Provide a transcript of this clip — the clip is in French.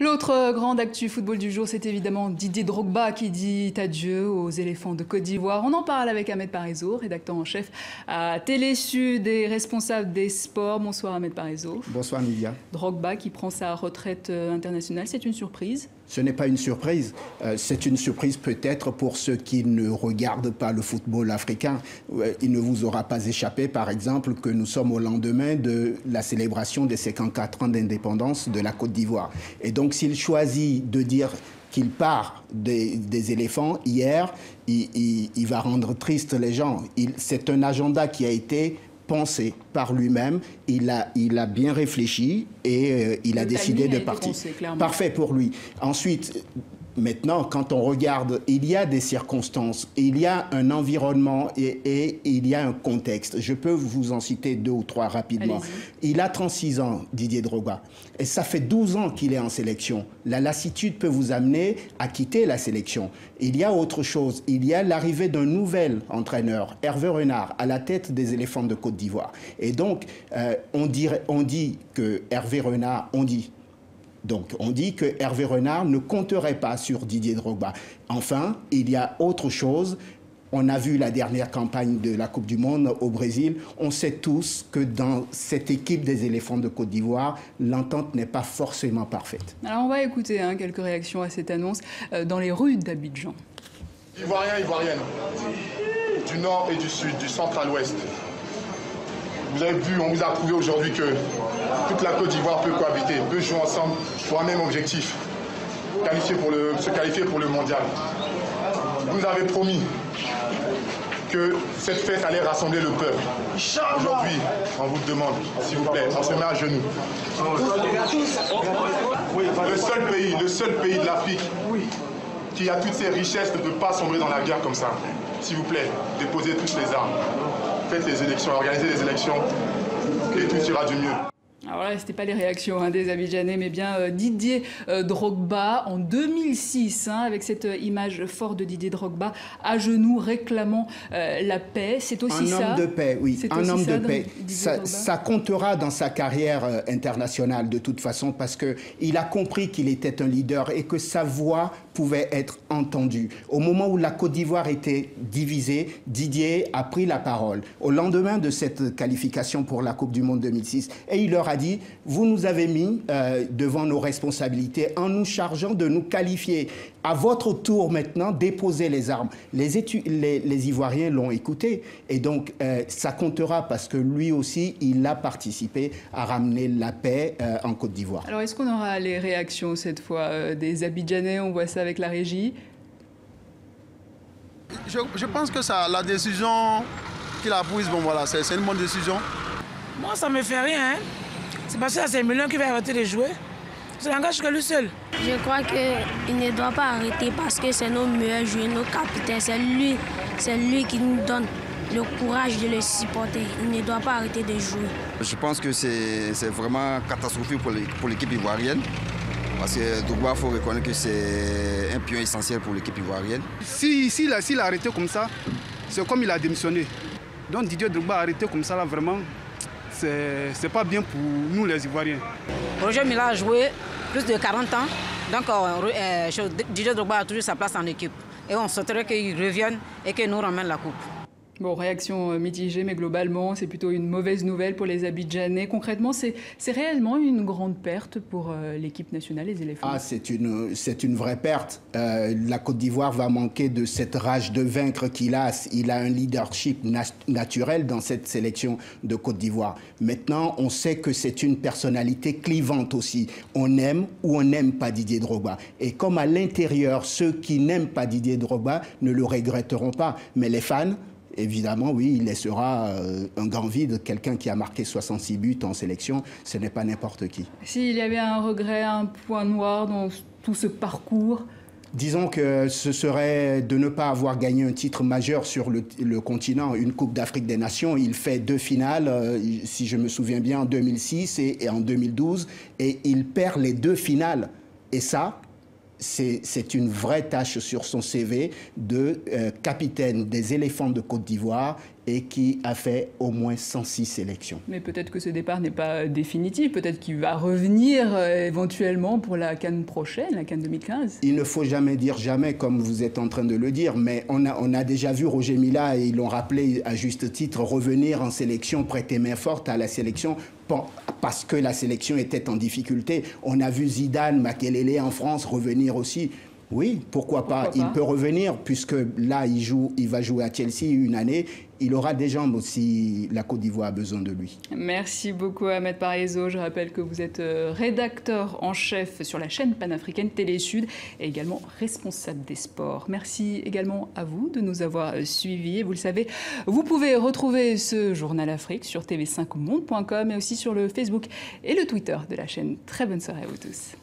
L'autre grande actu football du jour, c'est évidemment Didier Drogba qui dit adieu aux éléphants de Côte d'Ivoire. On en parle avec Ahmed Parisot, rédacteur en chef à Télé Sud et responsable des sports. Bonsoir Ahmed Parisot. Bonsoir Nidia. Drogba qui prend sa retraite internationale, c'est une surprise? Ce n'est pas une surprise. C'est une surprise peut-être pour ceux qui ne regardent pas le football africain. Il ne vous aura pas échappé, par exemple, que nous sommes au lendemain de la célébration des 54 ans d'indépendance de la Côte d'Ivoire. Et donc, s'il choisit de dire qu'il part des éléphants hier, il va rendre triste les gens. C'est un agenda qui a été pensé par lui-même, il a bien réfléchi et il a décidé de partir. Parfait pour lui. Ensuite, maintenant, quand on regarde, il y a des circonstances, il y a un environnement et il y a un contexte. Je peux vous en citer 2 ou 3 rapidement. Il a 36 ans, Didier Drogba, et ça fait 12 ans qu'il est en sélection. La lassitude peut vous amener à quitter la sélection. Il y a autre chose. Il y a l'arrivée d'un nouvel entraîneur, Hervé Renard, à la tête des éléphants de Côte d'Ivoire. Et donc, on dit que Hervé Renard, on dit que Hervé Renard ne compterait pas sur Didier Drogba. Enfin, il y a autre chose. On a vu la dernière campagne de la Coupe du Monde au Brésil. On sait tous que dans cette équipe des éléphants de Côte d'Ivoire, l'entente n'est pas forcément parfaite. Alors on va écouter quelques réactions à cette annonce dans les rues d'Abidjan. Ivoiriens, Ivoiriennes, du nord et du sud, du centre à l'ouest. Vous avez vu, on vous a prouvé aujourd'hui que toute la Côte d'Ivoire peut cohabiter, peut jouer ensemble pour un même objectif, se qualifier pour le mondial. Vous nous avez promis que cette fête allait rassembler le peuple. Aujourd'hui, on vous demande, s'il vous plaît, on se met à genoux. Le seul pays de l'Afrique qui a toutes ces richesses de ne pas sombrer dans la guerre comme ça. S'il vous plaît, déposez toutes les armes. Faites les élections, organisez les élections, et tout ira du mieux. Alors là, ce n'étaient pas les réactions des Abidjanais, mais bien Didier Drogba en 2006, avec cette image forte de Didier Drogba à genoux réclamant la paix. C'est aussi ça. Un homme de paix, oui. Un homme de paix. Ça comptera dans sa carrière internationale de toute façon parce qu'il a compris qu'il était un leader et que sa voix pouvait être entendue. Au moment où la Côte d'Ivoire était divisée, Didier a pris la parole au lendemain de cette qualification pour la Coupe du Monde 2006 et il leur a dit, vous nous avez mis devant nos responsabilités en nous chargeant de nous qualifier. À votre tour maintenant, déposez les armes. Les Ivoiriens l'ont écouté et donc ça comptera parce que lui aussi, il a participé à ramener la paix en Côte d'Ivoire. Alors est-ce qu'on aura les réactions cette fois des Abidjanais? On voit ça avec la régie. Je pense que la décision qu'il a prise, bon voilà, c'est une bonne décision. Moi, ça me fait rien. C'est parce que c'est Million qui va arrêter de jouer. Ça n'engage que lui seul. Je crois qu'il ne doit pas arrêter parce que c'est nos meilleurs joueurs, nos capitaines. C'est lui qui nous donne le courage de le supporter. Il ne doit pas arrêter de jouer. Je pense que c'est vraiment catastrophique pour l'équipe ivoirienne. Parce que Drogba, il faut reconnaître que c'est un pion essentiel pour l'équipe ivoirienne. S'il a arrêté comme ça, c'est comme il a démissionné. Donc Didier Drogba a arrêté comme ça, là, vraiment, c'est pas bien pour nous les Ivoiriens. Roger Mila a joué plus de 40 ans. Donc Didier Drogba a toujours sa place en équipe. Et on souhaiterait qu'il revienne et qu'il nous ramène la coupe. Bon, réaction mitigée, mais globalement, c'est plutôt une mauvaise nouvelle pour les Abidjanais. Concrètement, c'est réellement une grande perte pour l'équipe nationale, les éléphants. Ah, c'est une vraie perte. La Côte d'Ivoire va manquer de cette rage de vaincre qu'il a. Il a un leadership naturel dans cette sélection de Côte d'Ivoire. Maintenant, on sait que c'est une personnalité clivante aussi. On aime ou on n'aime pas Didier Drogba. Et comme à l'intérieur, ceux qui n'aiment pas Didier Drogba ne le regretteront pas. Mais les fans, évidemment, oui, il laissera un grand vide. Quelqu'un qui a marqué 66 buts en sélection, ce n'est pas n'importe qui. S'il y avait un regret, un point noir dans tout ce parcours? Disons que ce serait de ne pas avoir gagné un titre majeur sur le continent, une Coupe d'Afrique des Nations. Il fait 2 finales, si je me souviens bien, en 2006 et en 2012. Et il perd les 2 finales. Et ça, c'est une vraie tâche sur son CV de capitaine des éléphants de Côte d'Ivoire et qui a fait au moins 106 sélections. Mais peut-être que ce départ n'est pas définitif, peut-être qu'il va revenir éventuellement pour la CAN prochaine, la CAN 2015. Il ne faut jamais dire jamais, comme vous êtes en train de le dire, mais on a déjà vu Roger Mila, et ils l'ont rappelé à juste titre, revenir en sélection, prêter main forte à la sélection parce que la sélection était en difficulté. On a vu Zidane, Makelele en France revenir aussi. Oui, pourquoi pas. Il peut revenir puisque là, il va jouer à Chelsea une année. Il aura des jambes aussi, la Côte d'Ivoire a besoin de lui. Merci beaucoup Ahmed Parizeau. Je rappelle que vous êtes rédacteur en chef sur la chaîne panafricaine Télé Sud et également responsable des sports. Merci également à vous de nous avoir suivis. Et vous le savez, vous pouvez retrouver ce Journal Afrique sur tv5monde.com et aussi sur le Facebook et le Twitter de la chaîne. Très bonne soirée à vous tous.